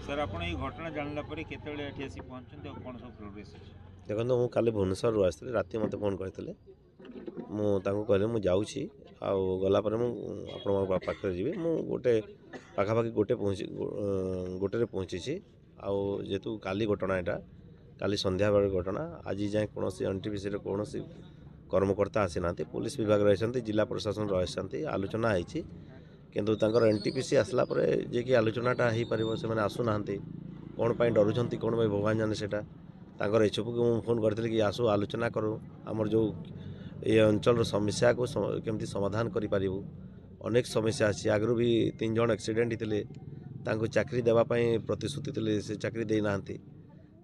Sir आपण ये घटना जानला परे केतेबेले एठी आसी पहुंचते और कोन सब प्रोग्रेस अछि देखो मुझे काली भुवनेश्वर आसती राति मत फोन करते मुझे मुझे जाऊँगी गलापर मुझे पाखे जी मुझे गोटे पाखापाखि गोटे पहुँची जेहेतु काली घटना यहाँ काली संध्या बेल घटना आज जाए कौन एनटीपीसी कौन कर्मकर्ता आसी ना पुलिस विभाग रही जिला प्रशासन रही आलोचना होती किंतु एनटीपीसी आसला जे कि आलोचनाटा हो पार से आसूना कौन पर डरुंच कौन भगवान जाने से एचओपी को फोन करती कि आसु आलोचना करूँ आमर जो ये अंचल समस्या को केमती समाधान करूँ अनेक समस्या अच्छी आगु भी 3 जन एक्सीडेंट होते चाकरी देवाई प्रतिश्रुति थे से चाकरी देना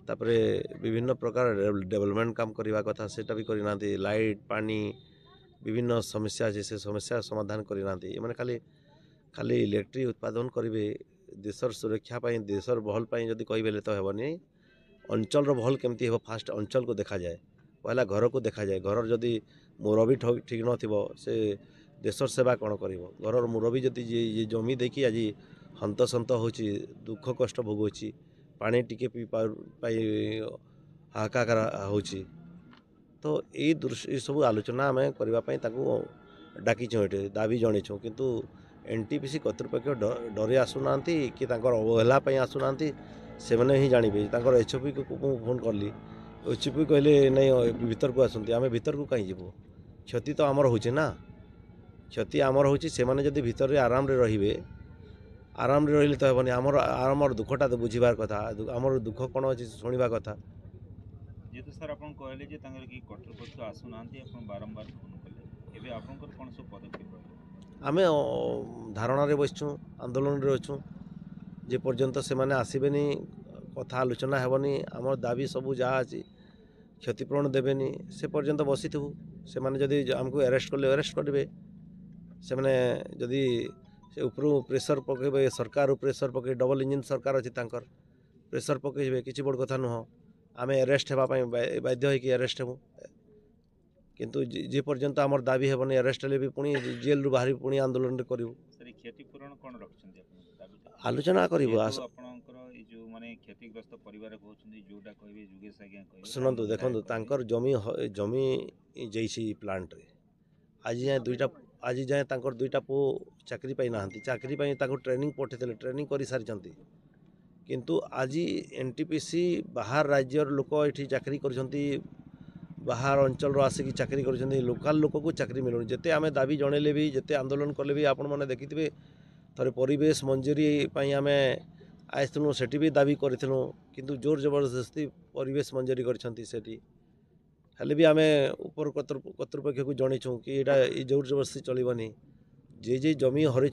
तापरे विभिन्न प्रकार डेवलपमेंट काम करने कथा सेटा भी करना लाइट पानी विभिन्न समस्या अच्छे से समस्या समाधान करना मैंने खाली खाली इलेक्ट्रिक उत्पादन करेंगे देशर सुरक्षा देशर भल जदि कहे तो हेनी अंचल भल केमती हो फास्ट अंचल को देखा जाए पहला घर को देखा जाए घर जदि मुरबी ठीक न से देशर सेवा कौन कर घर मुरबी जदि ये जमी देखी आज हंतसंत हो दुख कष्ट भोगुच पानी टिके पी हाहाकार हो तो यही दृश्य सब आलोचना आम करने डाकीचु ये दाबी जनईचु किंतु एनटीपीसी कर्तृपक्ष डरी आसुना कि अवहेला आसुना से मैंने ही जानवे एचओपी को फोन कली एचओपी कहले नहीं भीतर को आसती आम भीतर को कहीं जीवु क्षति तो आमर होना क्षति आमर होने जदि भीतर आराम रे आराम रही तो हेनी आमर दुखटा तो बुझार कथा आमर दुख कौन अच्छे शुणा कथा जेतु सर आपण कहले जे तांगर की कर्तृपक्ष आसुनांती आपण बारंबार फोन कले एबे आपनकर कोन सब पदक्षेप आमे धारणा बसचु आंदोलन रे अच्छु जे पर्यंत से माने आसबेनी कथा आलोचना हेबनी आम दाबी सबू जहाँ अच्छी क्षतिपूरण देवेनी से पर्यंत बसी थू से माने जदि आमको अरेस्ट कले अरेस्ट करेंगे से माने जदि से उपरू प्रेसर पकड़े सरकार प्रेसर पकड़े डबल इंजिन सरकार अच्छी तांकर प्रेसर पकड़े किसी बड़ कथा नुह आम अरेस्ट होगापी बाध्य होगी अरेस्ट हेबू किंतु जे पर्यंत आमर दाबी हेबनी अरेस्ट हेले भी पुणी जेल रु बाहरी पुणी आंदोलन करूँ क्षतिपूरण कौन रखछन्ती आलोचना करूँ जो माने क्षतिग्रस्त परिवार कहउछन्ती जोटा कहबे जुगेश आज्ञा कहबे शुणु देखो तांकर जमी जमी जैसी प्लांट रे आज जाए दुईटा पु चाकरी पाई ना चाकरी ट्रेनिंग पठे ट्रेनिंग कर सारी किंतु आज एनटीपीसी बाहर राज्यर लोक ये चाकरी करछन्ती बाहर अंचल आसिक चाकरी कर लोकाल लोक को चाकरी मिलूनी जिते आम दाबी जनइले भी जिते आंदोलन कले भी आपण मैंने देखिथे थोड़े परिवेश मंजूरी आम आसलु से भी दाबी करूँ किंतु जोर जबरदस्ती परिवेश मंजूरी कर भी आम ऊपर कर्तृपक्ष को जनईचु कि यहाँ जोर जबरदस्ती चलनी जे जमी हर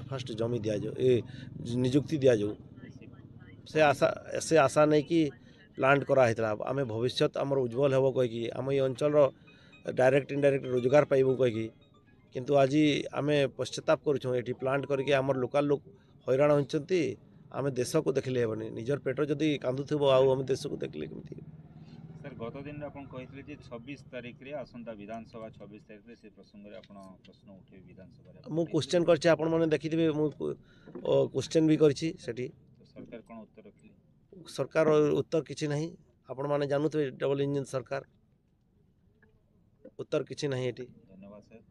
फास्ट जमी दि जाऊ निजुक्ति दि जाऊ से आशा नहीं कि प्लांट कराइला आम भविष्य आमर उज्जवल हो कहीकि आम ये अंचल डायरेक्ट इनडायरेक्ट रोजगार पाइबू कहीकि किंतु आज आम पश्चाताप करूँ ये प्लांट करके आमर लोकाल लोक हैरान होती आम देश को देखले हेबनी निजर पेट जदि कांदुथबो आम देश को देखले केमती सर गत दिन आपण कहितले जे 26 तारिख रे आसंता विधानसभा 26 तारिख रे से प्रसंग रे आपण प्रश्न उठे विधानसभा रे मु क्वेश्चन करछि आपण माने देखिथिबे मु क्वेश्चन भी करछि सेठी सरकार कोन उत्तर रखली सरकार उत्तर किछि नहीं आपण माने जानुथबे डबल इंजन सरकार उत्तर किछि नहीं एठी धन्यवाद सर।